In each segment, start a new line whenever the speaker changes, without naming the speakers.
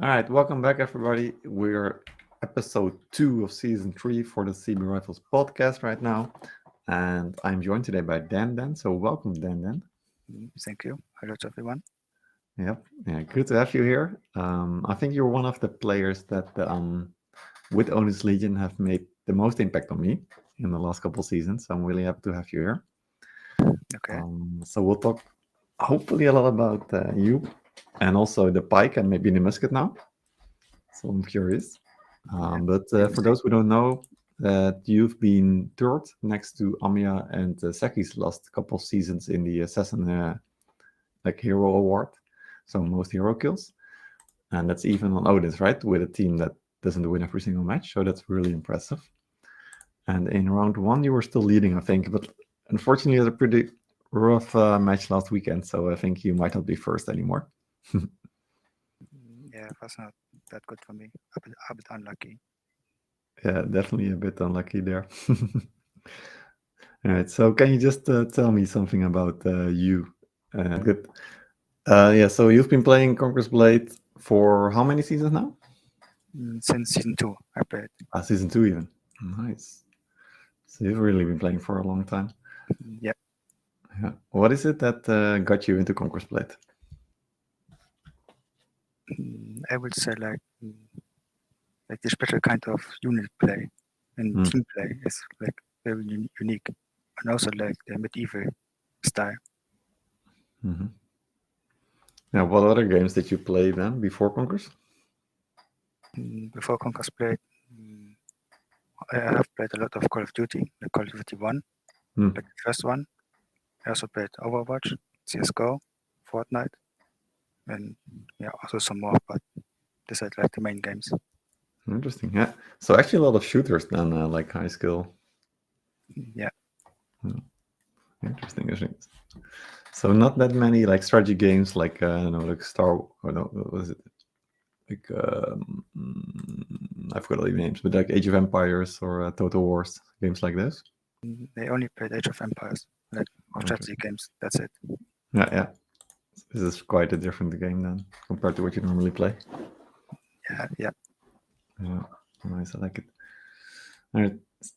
All right, welcome back, everybody. We're episode 2 of season 3 for the CB Rifles podcast right now, and I'm joined today by DanDann. So welcome, DanDann.
Thank you. Hello to everyone.
Yep, yeah, good to have you here. I think you're one of the players that, with Onus Legion, have made the most impact on me in the last couple seasons. So I'm really happy to have you here.
Okay.
So we'll talk hopefully a lot about you and also the pike and maybe the musket now. So I'm curious.
Yeah.
But for
Interesting.
those who don't know, that you've been third next to Amiya and Seki's last couple of seasons in the Assassin like Hero Award, so most hero kills, and that's even on Odin's, right, with a team that doesn't win every single match. So that's really impressive. And in round one, you were still leading, I think, but unfortunately, you had a pretty rough match last weekend. So I think you might not be first anymore.
Yeah, it was not that good for me. A bit unlucky.
Yeah, definitely a bit unlucky there. All right. So can you just tell me something about you? Good. Yeah. So you've been playing Conqueror's Blade for how many seasons now?
Since season two, I played.
Season 2 even. Nice. So you've really been playing for a long time.
Yeah.
Yeah. What is it that got you into Conqueror's Blade?
I would say like the special kind of unit play and
Mm.
team play is like very unique, and also like the medieval style.
Hmm. Yeah. What other games did you play then before Conquerors?
Before Conquer's played, I have played a lot of Call of Duty, like Call of Duty 1,
Mm.
like the first one. I also played Overwatch, CSGO, Fortnite, and yeah, also some more, but these are like the main games.
Interesting. Yeah. So actually, a lot of shooters then, like high skill.
Yeah.
Yeah. Interesting. Interesting. So not that many like strategy games like I don't know, like Star. Or no, what was it? Like I forgot all the names, but like Age of Empires or Total Wars games like this.
They only played Age of Empires, like
Okay.
strategy games. That's it.
Yeah, yeah. This is quite a different game then compared to what you normally play.
Yeah, yeah.
Yeah, nice. I like it. All right.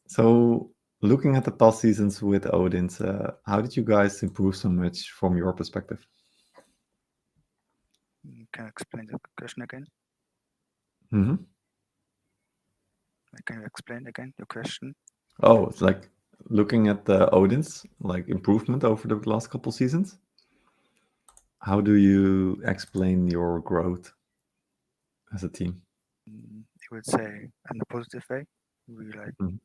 So looking at the past seasons with Odin's, how did you guys improve so much from your perspective?
Can you explain the question again?
Mm-hmm.
Can you explain again your question?
Oh, it's like looking at the Odin's like improvement over the last couple seasons. How do you explain your growth as a team?
I would say in a positive way. We like
Mhm.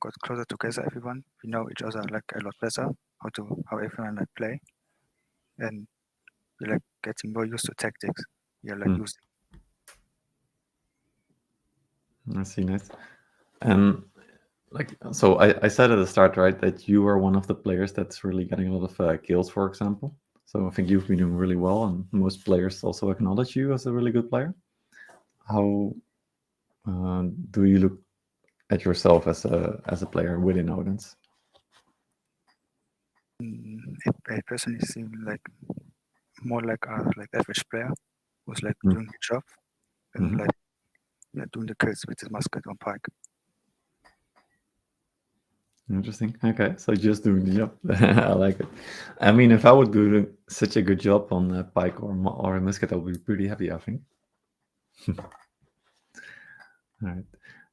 got closer together. Everyone. We know each other like a lot better. How everyone like play, and we like getting more used to tactics. We are like
Mm.
using.
I see, nice. And like, so I said at the start, right, that you are one of the players that's really getting a lot of kills, for example. So I think you've been doing really well, and most players also acknowledge you as a really good player. How do you look at yourself as a player within Odin's?
I personally see like more like a like average player who's like
Mm.
doing the job and
Hmm.
like yeah, doing the kills with his musket on pike.
Interesting. Okay, so just doing the job. I like it. I mean, if I would do such a good job on Pike or a Musket, I would be pretty happy, I think. All right.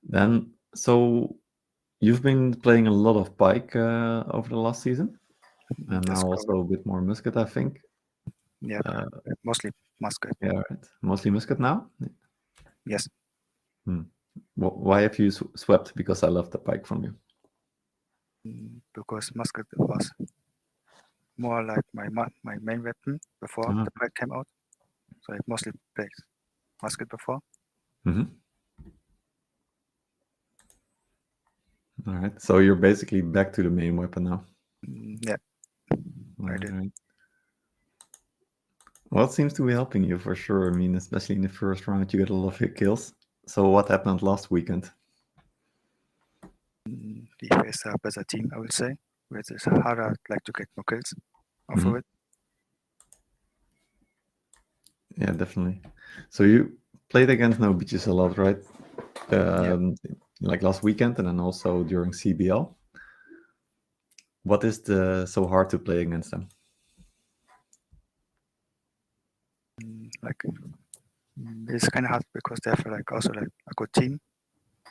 Then, so you've been playing a lot of Pike over the last season, and
That's
now
correct.
also a bit more Musket, I think.
Yeah,
Uh,
mostly musket.
yeah, right. Mostly Musket now.
Yes,
Hmm. Why have you swept? Because I love the Pike from you.
because musket was more like my main weapon before
Ah.
the pike came out. So I mostly played musket before.
Hmm. All right. So you're basically back to the main weapon now.
Yeah,
All
I
right.
did.
All right. Well, it seems to be helping you for sure. I mean, especially in the first round, you get a lot of hit kills. So what happened last weekend?
We faced a better team, I would say, where it's harder like to get more kills off of
Hmm.
it.
Yeah, definitely. So you played against no beaches a lot, right? Like last weekend, and then also during CBL. What is so hard to play against them?
Like it's kind of hard because they have like also like a good team,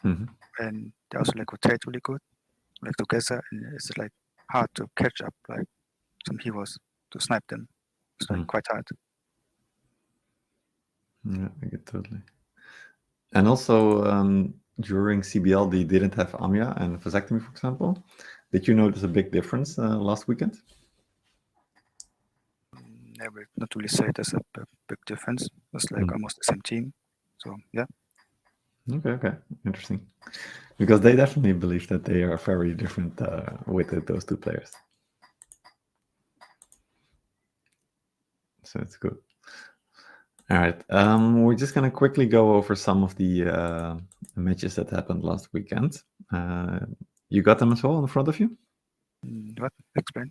and they also like rotate really good, like together, and it's like hard to catch up like some heroes to snipe them. It's like quite hard.
Yeah, I get totally. And also during CBL, they didn't have Amia and vasectomy, for example. Did you notice a big difference last weekend?
Never, not really say there's a big difference. It's like almost the same team. So yeah.
Okay, interesting. Because they definitely believe that they are very different with those two players. So it's good. All right, we're just gonna quickly go over some of the matches that happened last weekend. You got them as well in front of you?
What? Explain.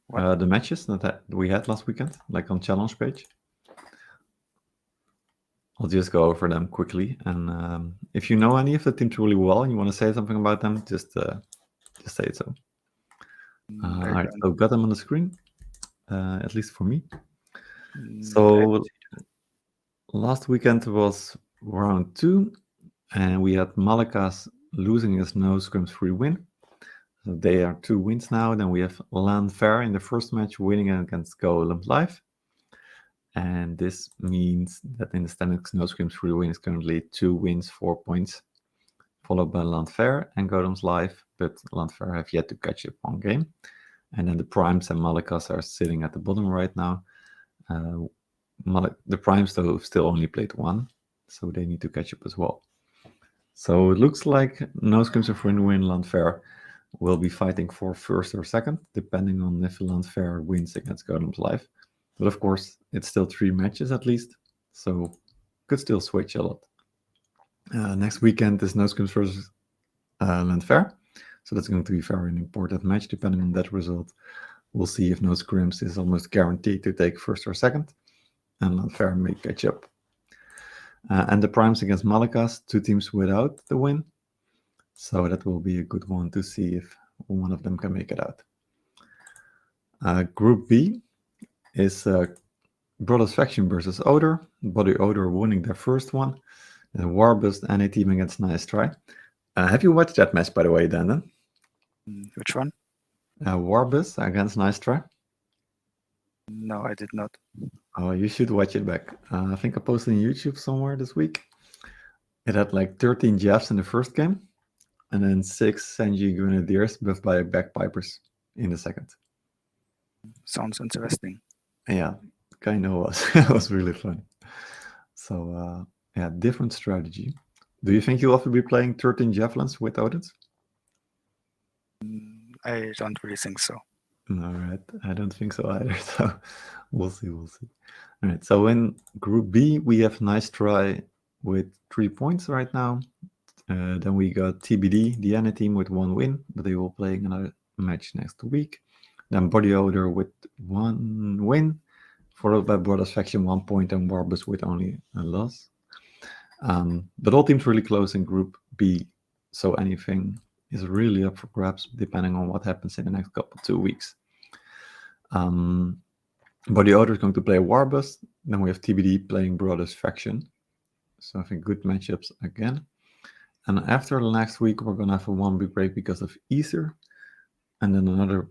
What?
The matches that we had last weekend, like on challenge page. I'll just go over them quickly, and if you know any of the teams really well and you want to say something about them, just say it. So, all right, so got them on the screen, at least for me. So last weekend was round 2, and we had Malakas losing his no scrims free win. So they are 2 wins now. Then we have Land Fair in the first match winning against Golem Live. And this means that in the standings, no scrims free win is currently 2 wins, 4 points, followed by Land Fair and Golem's Live, but Land Fair have yet to catch up one game. And then the Primes and Malakas are sitting at the bottom right now. The Primes, though, still only played 1, so they need to catch up as well. So it looks like no scrims free win Land Fair will be fighting for first or second, depending on if Land Fair wins against Golem's Live. But of course, it's still 3 matches at least, so could still switch a lot. Next weekend is no scrims versus Land Fair, so that's going to be very important match. Depending on that result, we'll see if no scrims is almost guaranteed to take first or second, and Land Fair may catch up. And the Primes against Malakas, 2 teams without the win, so that will be a good one to see if one of them can make it out. Group B is Brothers Faction versus Odor. Body Odor winning their first one. And Warbust and a team against Nice Try. Have you watched that match, by the way, DanDann?
Which one?
Warbust against Nice Try.
No, I did not.
Oh, you should watch it back. I think I posted on YouTube somewhere this week. It had like 13 Jeffs in the first game, and then 6 Senji Grenadiers buffed by Bagpipers in the second.
Sounds interesting.
Yeah, kind of was. It was really fun. So, yeah, different strategy. Do you think you'll also be playing 13 Javelins with Odins?
I don't really think so.
All right, I don't think so either. So we'll see. All right, so in Group B, we have Nice Try with 3 points right now. Then we got TBD, the Anna team, with 1 win, but they will play another match next week. Then Body Odor with 1 win, followed by Brothers Faction 1 point, and Warbus with only a loss. But all teams really close in Group B, so anything is really up for grabs depending on what happens in the next 2 weeks. Body Odor is going to play Warbus. Then we have TBD playing Brothers Faction. So I think good matchups again. And after the next week, we're going to have a 1 week break because of Easter. And then another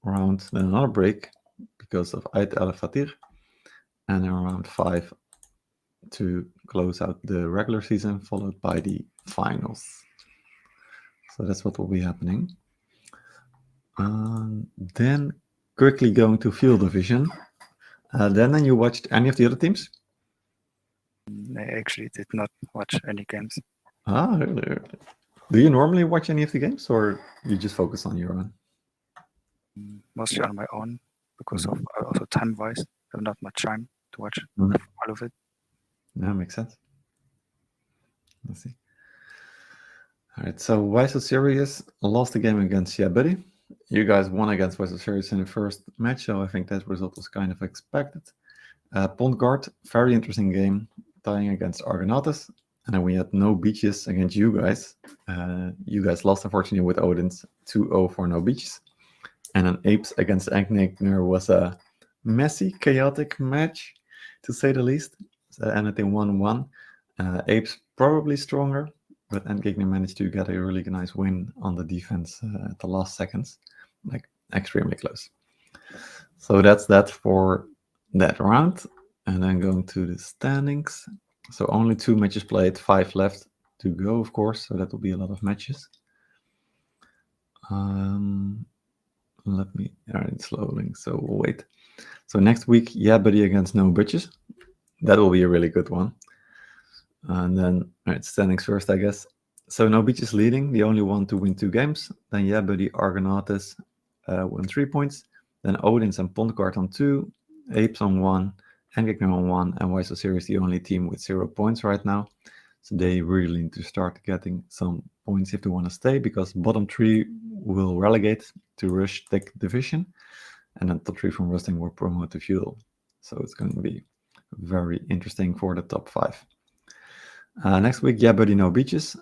round, then another break because of Eid al-Fatir. And then round 5 to close out the regular season, followed by the finals. So that's what will be happening. Then quickly going to Field Division. Then you watched any of the other teams?
I actually did not watch any games.
Really? Do you normally watch any of the games, or you just focus on your own?
Mostly on my own, because of also time-wise, I have not much time to watch all of it.
Yeah, makes sense. Let's see. All right, so Why So Serious lost the game against Yeah Buddy. You guys won against Why So Serious in the first match, so I think that result was kind of expected. Pond Guard, very interesting game. tying against Argonautas, and then we had no beaches against you guys. You guys lost, unfortunately, with Odin's 2-0 for no beaches. And then Apes against Angnickner was a messy, chaotic match, to say the least. So ended in 1-1. Apes probably stronger, but Angnickner managed to get a really nice win on the defense at the last seconds, like extremely close. So that's that for that round. And then going to the standings. So only 2 matches played, 5 left to go, of course. So that will be a lot of matches. Let me, all right, it's loading, so we'll wait. So next week, Yeah Buddy against No Bitches. That will be a really good one. And then, all right, standings first, I guess. So No Bitches leading, the only one to win 2 games. Then Yeah Buddy, Argonautas won 3 points. Then Odins and Pondguard on 2, Apes on 1, Angnickner on 1, and Why So Serious the only team with 0 points right now. So they really need to start getting some points if they want to stay, because bottom 3 will relegate to Rush Tech Division, and then top 3 from Rusting will promote to Feudal. So it's going to be very interesting for the top 5. Next week, Yeah Buddy No Beaches,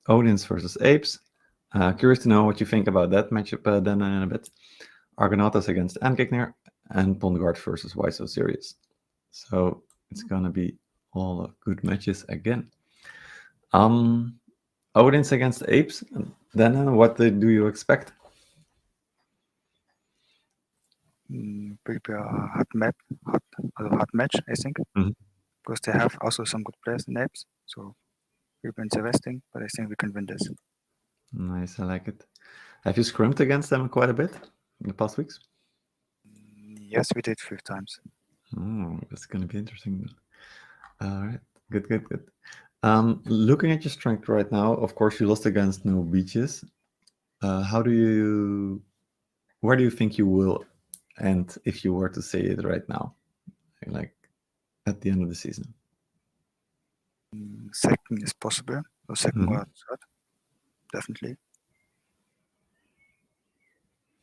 Odins versus Apes. Curious to know what you think about that matchup then in a bit. Argonautas against Angnickner, and Pondguard versus Why So Serious. So it's going to be all of good matches again. Odins against Apes. Then what do you expect?
Prepare a hot match, I think, because they have also some good players in Apes. So it'll be interesting, but I think we can win this.
Nice, I like it. Have you scrimmed against them quite a bit in the past weeks?
Yes, we did 5 times.
Oh, that's going to be interesting. All right, good. Looking at your strength right now, of course, you lost against No Beaches. Where do you think you will end if you were to say it right now, like at the end of the season?
Second is possible, or second or third, definitely.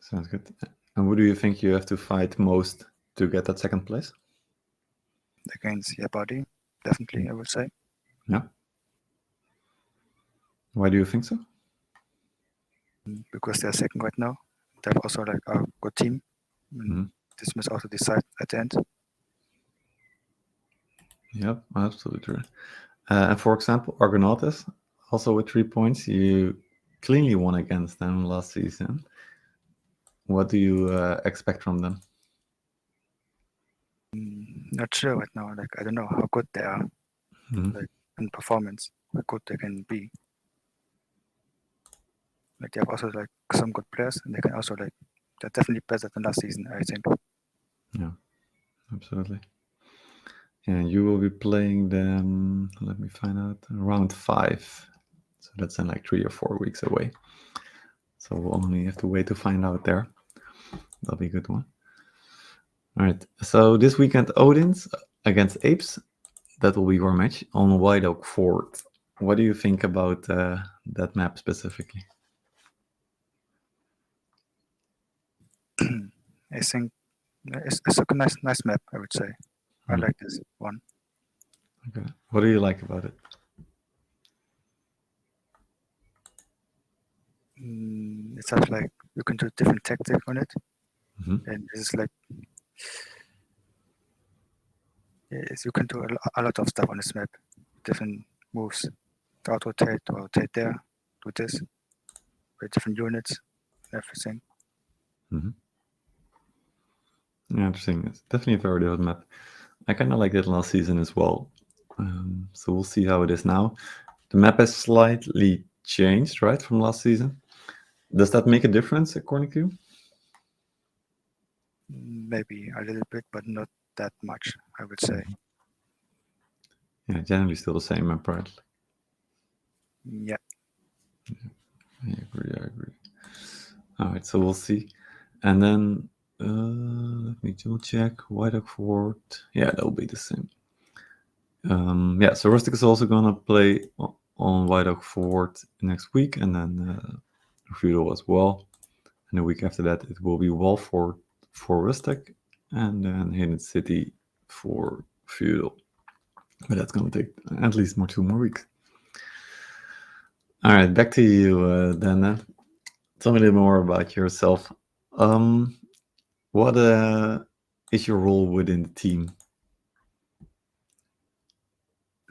Sounds good. And what do you think you have to fight most to get that second place?
Against Yeah Buddy, definitely, I would say.
Yeah. Why do you think so?
Because they're second right now. They have also like a good team. This must also decide at the end.
Yep, absolutely true. And for example, Argonautas, also with 3 points, you cleanly won against them last season. What do you expect from them?
Not sure right now. Like, I don't know how good they are, like in performance, how good they can be. Like they have also like some good players, and they can also like they're definitely better than last season, I think.
Yeah, absolutely. And you will be playing them. Let me find out. Round 5, so that's in like 3 or 4 weeks away. So we'll only have to wait to find out there. That'll be a good one. All right. So this weekend, Odins against Apes. That will be your match on White Oak Fort. What do you think about that map specifically?
I think it's a nice map, I would say. I like this one.
Okay. What do you like about it?
It sounds like you can do different tactics on it, and it's like you can do a lot of stuff on this map. Different moves, out rotate there, do this with different units, everything.
Yeah, interesting. It's definitely a very different map. I kind of liked it last season as well. So we'll see how it is now. The map has slightly changed, right, from last season. Does that make a difference according to you?
Maybe a little bit, but not that much, I would say.
Yeah, generally still the same map, right?
Yeah.
I agree. All right, so we'll see. And then let me double check. White Oak Fort. Yeah, that will be the same. Yeah, so Rustic is also gonna play on White Oak Fort next week, and then Feudal as well. And the week after that, it will be Wall Fort for Rustic, and then Hidden City for Feudal. But that's going to take at least 2 more weeks. All right, back to you, DanDann. Tell me a little more about yourself. What is your role within the team?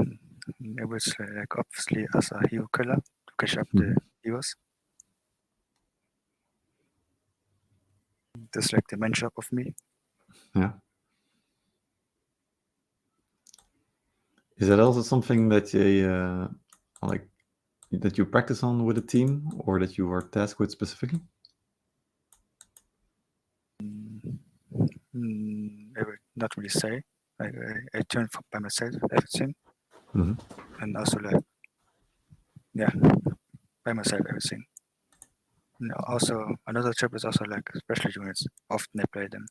I was like obviously as a hero killer to catch up the heroes. That's like the main job of me.
Yeah. Is that also something that you like that you practice on with a team, or that you are tasked with specifically?
I would not really say. Like I turn by myself everything, and also like by myself everything. Also another job is also like special units. Often I play them.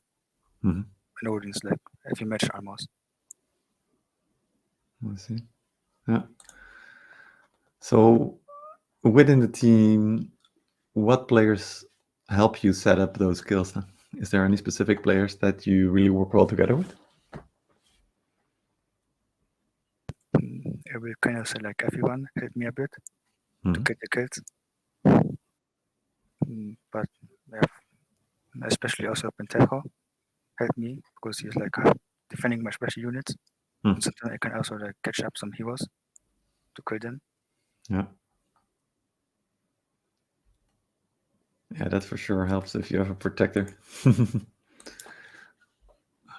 In audience like every match almost.
I see. Yeah. So within the team, what players help you set up those skills? Then? Is there any specific players that you really work well together with?
I will kind of say like everyone help me a bit to get the kills. But especially also Pentejo helped me because he's like defending my special units. And sometimes I can also like catch up some heroes to kill them.
Yeah. Yeah, that for sure helps if you have a protector. All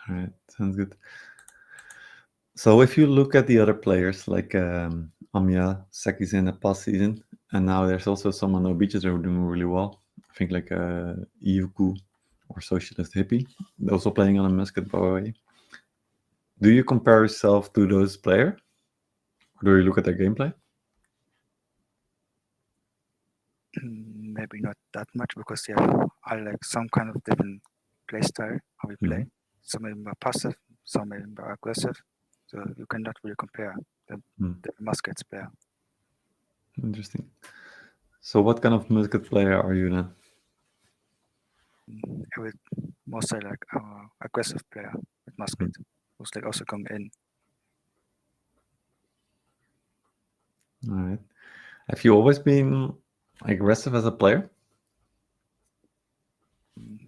right, sounds good. So if you look at the other players like Amya, Seki's in the past season, and now there's also some on the beaches who are doing really well. I think like Iuku or Socialist Hippie, also playing on a musket bow. Do you compare yourself to those players? Or do you look at their gameplay?
Maybe not that much because they are like some kind of different play style how we play. Some of them are passive, some of them are aggressive. So you cannot really compare the muskets player.
Interesting. So what kind of musket player are you then?
I would more say like aggressive player with musket, who's like also going in.
All right. Have you always been aggressive as a player?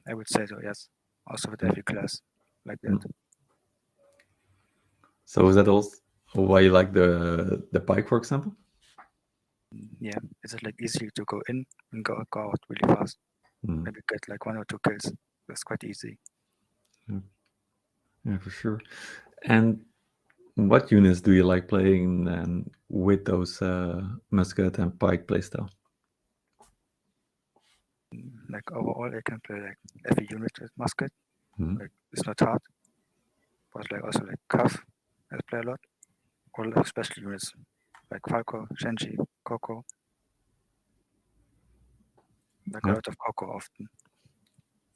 I would say so, yes. Also with every class like that.
So is that also why you like the pike, for example?
Yeah, it's like easy to go in and go out really fast. Maybe get like 1 or 2 kills. That's quite easy.
Yeah, for sure. And what units do you like playing then with those musket and pike playstyle?
Like overall, I can play like every unit with musket. Like it's not hard, but like also like Cuff, I play a lot. Or like special units like Falco, Shenji, Coco. Like a lot of Coco often.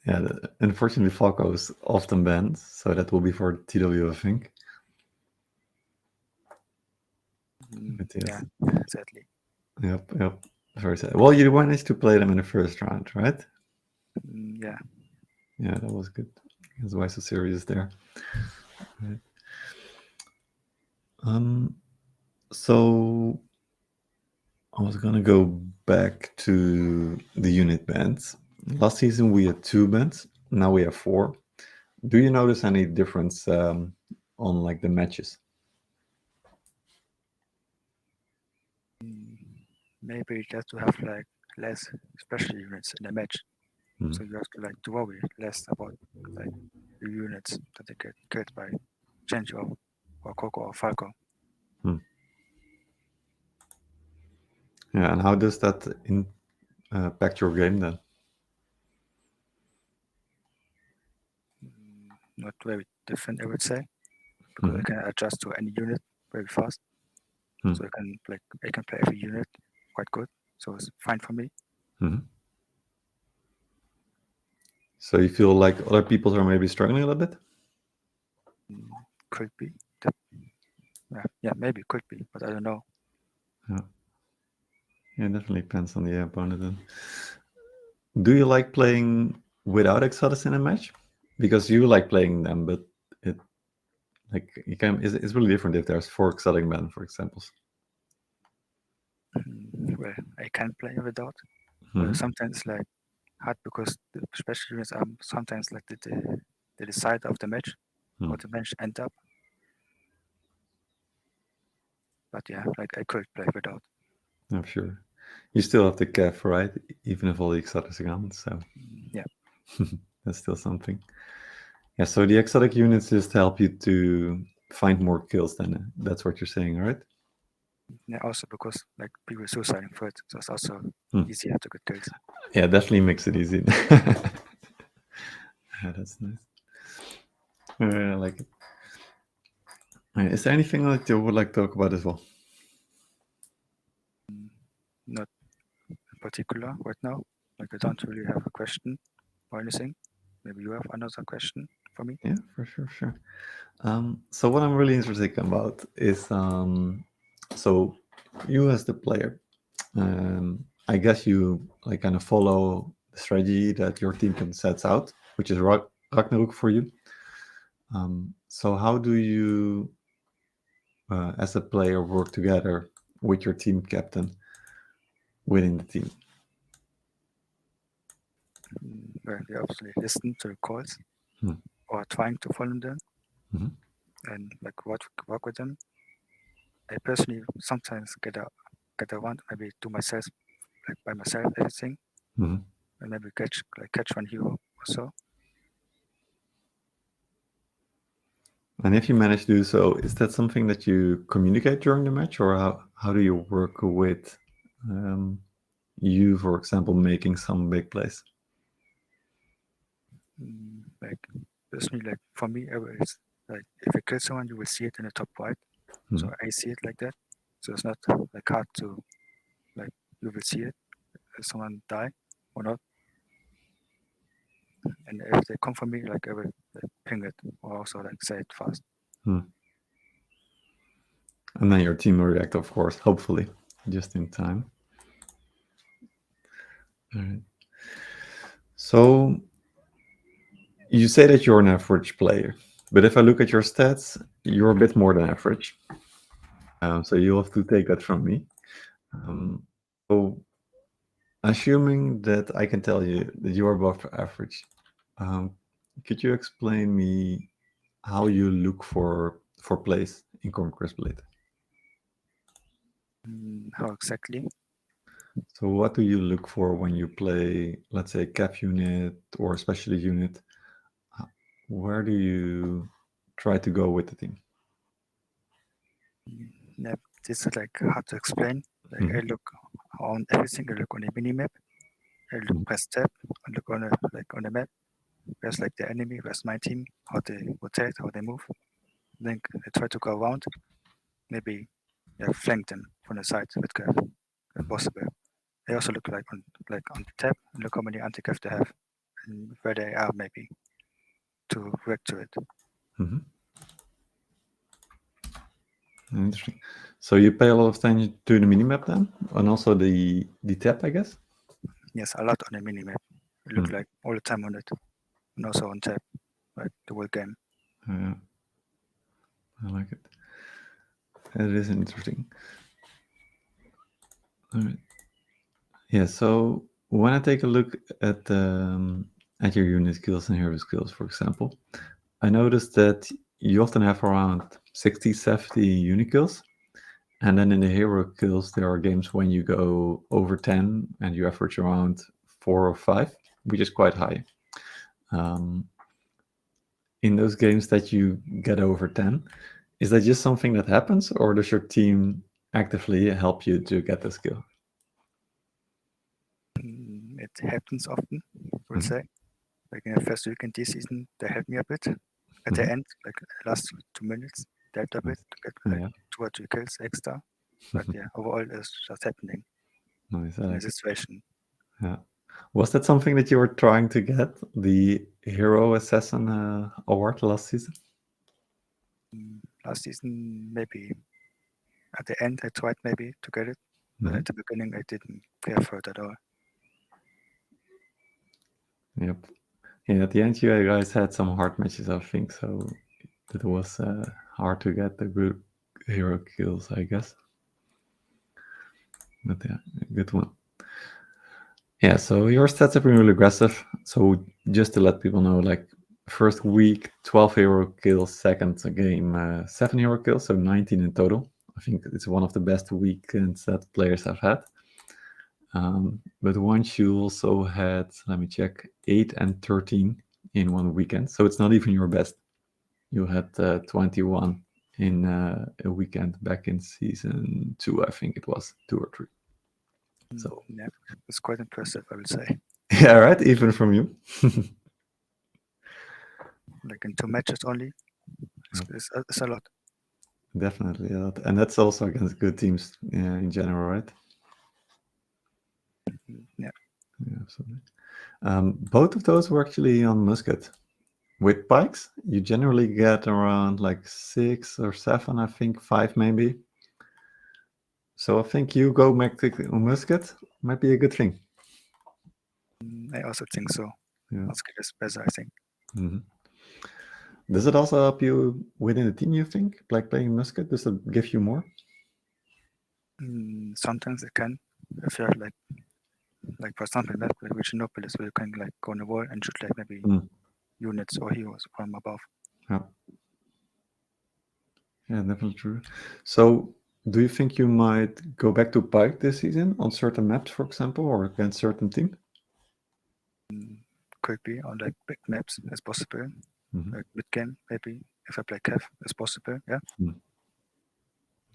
Yeah, unfortunately, Falco is often banned, so that will be for TW, I think.
Yeah, exactly.
Yep. Very sad. Well, you managed to play them in the first round, right?
Yeah.
Yeah, that was good. That's why so serious there. Right. So I was gonna go back to the unit bands. Last season we had 2 bands. Now we have 4. Do you notice any difference on like the matches?
Maybe just to have like less special units in the match, so you have to like to worry less about like the units that they get killed by Shenji or Coco or Falco.
Yeah, and how does that impact your game then?
Not very different, I would say, because I can adjust to any unit very fast. So I can play every unit quite good. So it's fine for me.
So you feel like other people are maybe struggling a little bit?
Could be. Yeah, maybe could be, but I don't know.
Yeah, it definitely depends on the opponent then. Do you like playing without Exodus in a match? Because you like playing them, but Like you can, it's really different if there's 4 exotic men, for examples.
Well, I can play without.
Mhm.
But sometimes like hard because the special units are sometimes like the decide of the match
Hmm.
or the match end up. But yeah, like I could play without.
I'm sure. You still have the Kev, right? Even if all the exotics are gone, so
Yeah.
that's still something. Yeah, so the exotic units just help you to find more kills then. That's what you're saying, right?
Yeah, also because like people suiciding first, so it's also
Hmm.
easier to get kills.
Yeah, definitely makes it easy. Yeah, that's nice. I like it. Is there anything that you would like to talk about as well?
Not in particular right now. Like I don't really have a question or anything. Maybe you have another question for me.
Yeah, for sure. So what I'm really interested about is so you as the player, I guess you like kind of follow the strategy that your team can sets out, which is Ragnarok for you. So how do you, as a player, work together with your team captain within the team?
Where they obviously listen to the calls
Hmm.
or trying to follow them
Mhm.
and like work with them. I personally sometimes get around, maybe do myself like by myself everything,
Mhm.
and maybe catch one hero or so.
And if you manage to do so, is that something that you communicate during the match, or how do you work with you, for example, making some big plays?
Like personally, like for me, it's like if you kill someone, you will see it in the top right. So
Mhm.
I see it like that. So it's not like hard to like you will see it if someone die or not. And if they come for me, like I will like, ping it or also like say it fast.
Hmm. And then your team will react, of course, hopefully, just in time. All right. So you say that you're an average player, but if I look at your stats, you're a bit more than average. So you'll have to take that from me. So assuming that I can tell you that you're above average, um, could you explain me how you look for plays in Conquest Blade?
How exactly?
So what do you look for when you play, let's say, cap unit or specialty unit? Where do you try to go with the team?
Yeah, this is like hard to explain. Like I look on everything. I look on the mini map. I look per step. I look on on the map. Where's like the enemy? Where's my team? How they rotate? How they move? Then I try to go around. Maybe flank them from the side if possible. I also look on the tab and look how many anti-cav they have and where they are maybe to react to it.
Mm-hmm. Interesting. So you pay a lot of attention to the minimap then, and also the tab, I guess.
Yes, a lot on the mini map. I look like all the time on it, and also on tab, like the whole game.
Yeah, I like it. It is interesting. All right. Yeah. So when I take a look at your unit skills and hero skills, for example, I noticed that you often have around 60, 70 unit kills. And then in the hero kills, there are games when you go over 10 and you average around 4 or 5, which is quite high. In those games that you get over 10, is that just something that happens, or does your team actively help you to get the skill?
It happens often, I would say. Like in the first weekend this season, they helped me a bit. At the end, like last 2 minutes, they helped a bit to get like
Yeah,
2 or 3 kills extra. But yeah, overall it's just happening
nice. I
in the
like it.
situation.
Yeah. Was that something that you were trying to get, the Hero Assassin award last season?
Last season, maybe at the end, I tried maybe to get it, but at the beginning, I didn't care for it at all.
Yep. Yeah, at the end, you guys had some hard matches, I think. So It was hard to get the good hero kills, I guess. But yeah, good one. Yeah, so your stats have been really aggressive. So just to let people know, like first week, 12 hero kills, second game, 7 hero kills, so 19 in total. I think it's one of the best weekends that players have had. But once you also had, let me check, 8 and 13 in one weekend. So it's not even your best. You had 21 in a weekend back in season 2, I think it was 2 or 3. So
yeah, it's quite impressive, I would say.
yeah, right, even from you.
Like in 2 matches only, it's a lot.
Definitely a lot. And that's also against good teams in general, right?
Yeah.
Yeah, absolutely. Both of those were actually on musket. With pikes, you generally get around like 6 or 7, I think 5 maybe. So I think you go back to musket might be a good thing.
I also think so.
Yeah.
Musket is better, I think.
Mhm. Does it also help you within the team, you think? Like playing musket, does it give you more?
Sometimes it can. If you have like for example, that like with Xenopolis, where you can like go on the wall and shoot like maybe units or heroes from above.
Yeah. Yeah, definitely true. So do you think you might go back to pike this season on certain maps, for example, or against certain team?
Could be on like big maps as possible.
Mhm.
Like mid game, maybe if I play Kev as possible. Yeah.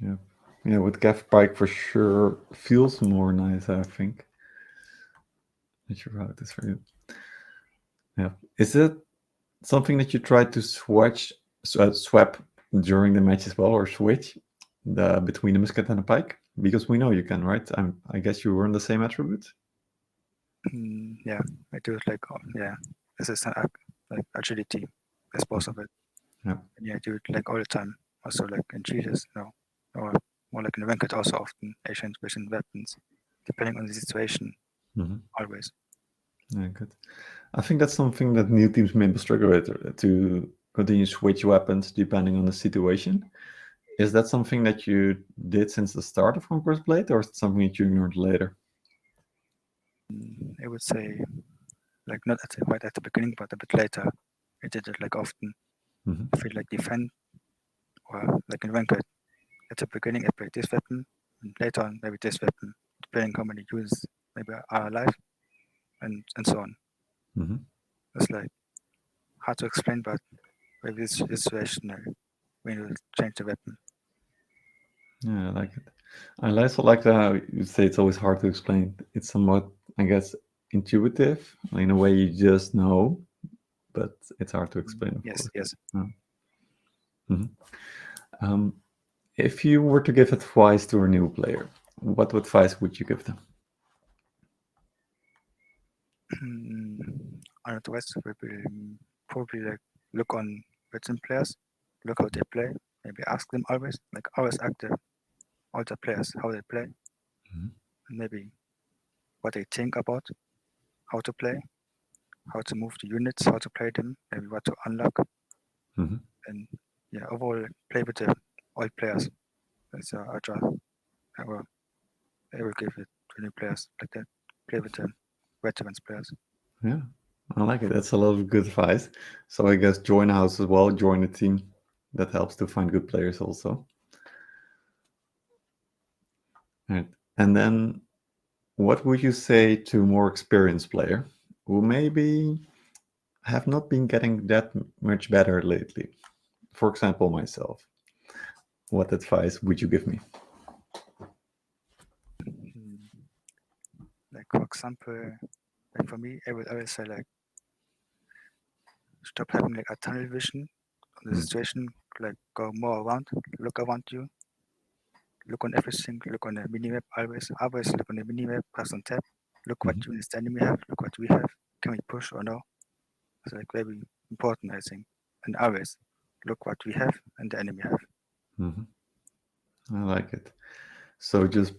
Yeah. Yeah, with Gav Pike for sure feels more nice, I think. Not sure how it is for you. Yeah. Is it something that you try to swap during the match as well, or switch between the musket and the pike? Because we know you can, right? I guess you were in the same attributes.
Yeah, I do it like yeah, this is like agility as possible.
Yeah.
And yeah, I do it like all the time. Also like in cheaters, no, or more like in the ranked also often ancient vision weapons, depending on the situation. Always.
Yeah, good. I think that's something that new teams maybe struggle with to continue switch weapons depending on the situation. Is that something that you did since the start of Conquest Blade, or is it something that you ignored later?
I would say like not right at the beginning, but a bit later. I did it like often. If I like defend or like in ranked, at the beginning I play this weapon, and later on maybe this weapon, depending how many users maybe are alive, and so on. It's like hard to explain, but maybe it's situational when you change the weapon.
Yeah, I like it. I also like how you say it's always hard to explain. It's somewhat, I guess, intuitive in a way you just know, but it's hard to explain, of course.
Yes.
If you were to give advice to a new player, what advice would you give them?
On advice will be probably like look on veteran players, look how they play, maybe ask them always ask all the players how they play, and maybe what they think about how to play, how to move the units, how to play them, maybe what to unlock, and yeah, overall play with the all players. That's I will give it to new players like that. Play with the veterans players.
Yeah, I like it. That's a lot of good advice. So I guess join a house as well, join a team. That helps to find good players also. Right. And then what would you say to a more experienced player who maybe have not been getting that much better lately? For example, myself. What advice would you give me?
Like for example, like for me, I would always say like stop having like a tunnel vision on the situation, like go more around, look around you, look on everything, look on the minimap always look on the minimap, press on tab, look what units the enemy have, look what we have, can we push or no? It's like very important, I think. And always look what we have and the enemy have.
I like it. So just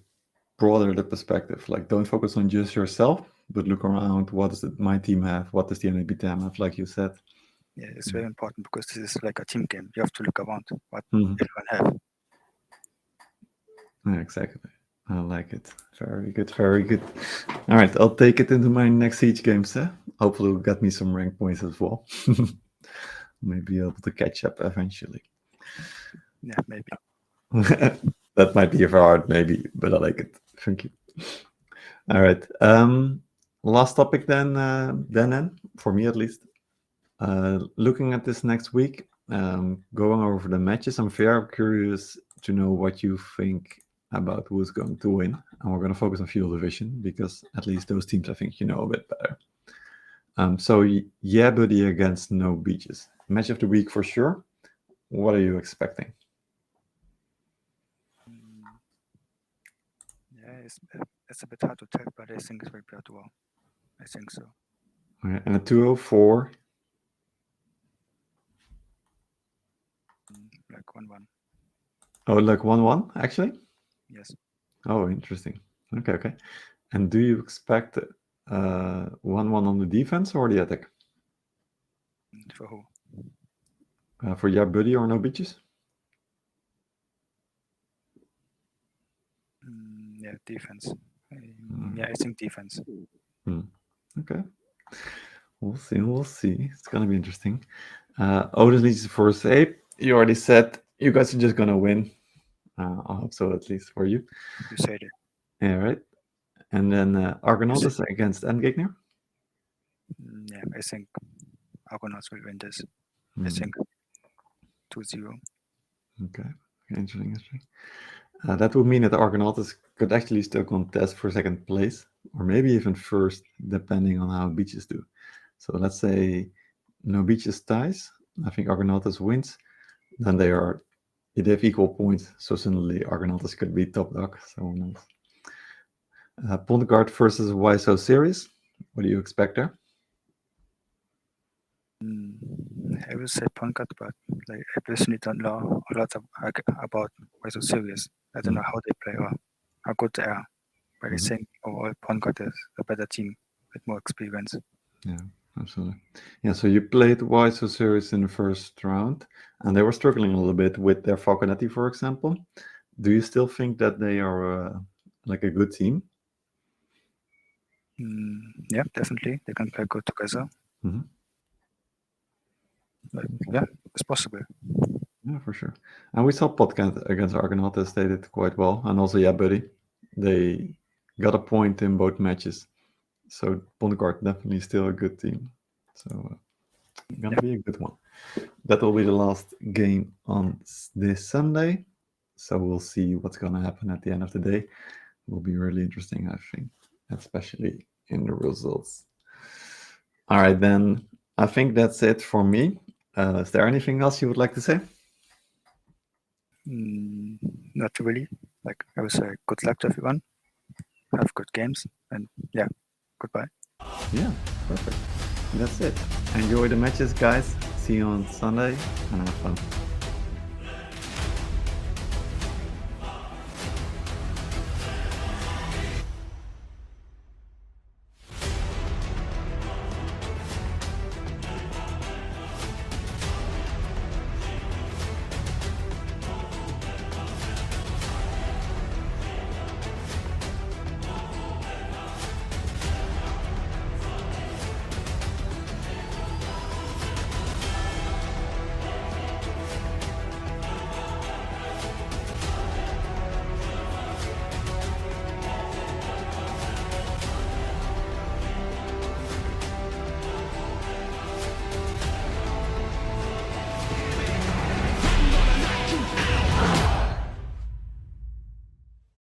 broaden the perspective. Like don't focus on just yourself, but look around. What does my team have? What does the enemy team have? Like you said.
Yeah, it's very important because this is like a team game. You have to look around what
Mhm.
everyone have.
Yeah, exactly. I like it. Very good, very good. All right, I'll take it into my next Siege games. Hopefully, we'll get me some rank points as well. Maybe able to catch up eventually.
Yeah, maybe.
That might be a hard, maybe, but I like it. Thank you. All right. Last topic then, Dan, for me at least. Looking at this next week, going over the matches, I'm very curious to know what you think about who's going to win. And we're going to focus on Field Division because at least those teams I think you know a bit better. So, yeah, Buddy against No Beaches. Match of the week for sure. What are you expecting?
Yeah, it's a bit hard to tell, but I think it will be a draw. I think so.
Okay, and a 204.
Like 1-1.
Oh, like 1-1, actually?
Yes.
Oh, interesting. Okay. And do you expect 1-1 on the defense or the attack?
For who?
For Yeah Buddy or No Beaches?
Yeah, defense. Yeah, I think defense.
Okay. We'll see. It's gonna be interesting. Otis leads versus Ape. You already said you guys are just gonna win. I hope so, at least for you.
You said it.
Yeah, right. And then Argonauts against Endgegner.
Yeah, I think Argonauts will win this. I think 2-0.
Okay, interesting. That would mean that the Argonauts could actually still contest for second place, or maybe even first, depending on how Beaches do. So let's say No Beaches ties. I think Argonauts wins. Then they have equal points. So suddenly Argonauts could be top dog. So who knows? Pondguard versus Why So Serious. What do you expect there?
I will say Punkert, but like I personally don't know a lot about Why So Serious. I don't know how they play or how good they are. But I think overall Punkert is a better team with more experience.
Yeah, absolutely. Yeah, so you played Why So Serious in the first round, and they were struggling a little bit with their Falconetti, for example. Do you still think that they are like a good team?
Yeah, definitely. They can play good together. But yeah, it's possible.
Yeah, for sure. And we saw Podcast against Argonauts. They did quite well. And also, Yeah Buddy. They got a point in both matches. So Pondguard definitely still a good team. So gonna be a good one. That will be the last game on this Sunday. So we'll see what's gonna happen at the end of the day. Will be really interesting, I think, especially in the results. All right, then I think that's it for me. Is there anything else you would like to say?
Not really. Like I would say, good luck to everyone. Have good games, and yeah, goodbye.
Yeah, perfect. That's it. Enjoy the matches, guys. See you on Sunday and have fun.